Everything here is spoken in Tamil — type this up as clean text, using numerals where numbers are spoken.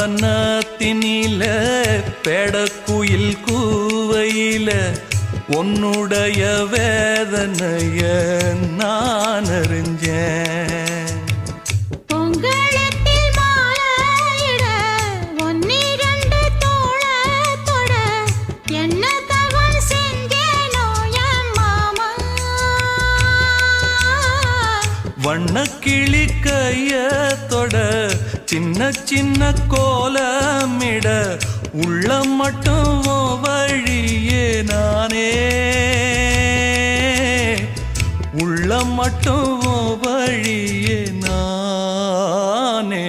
புன்னவனத்தினில பெடக்குயில் கூவையில உன்னுடைய வேதனைய நான் அறிஞ்சேன். பொங்கலத்தில் மாலையிட ஒன்னிரண்டு தோளத்தொட என்ன தவம் செஞ்சேனோ என் மாமா. வண்ணக்கிளி கையத்தொட சின்ன சின்ன கோலமிட உள்ள மட்டும் வழியே நானே உள்ள மட்டும் வழியே நானே.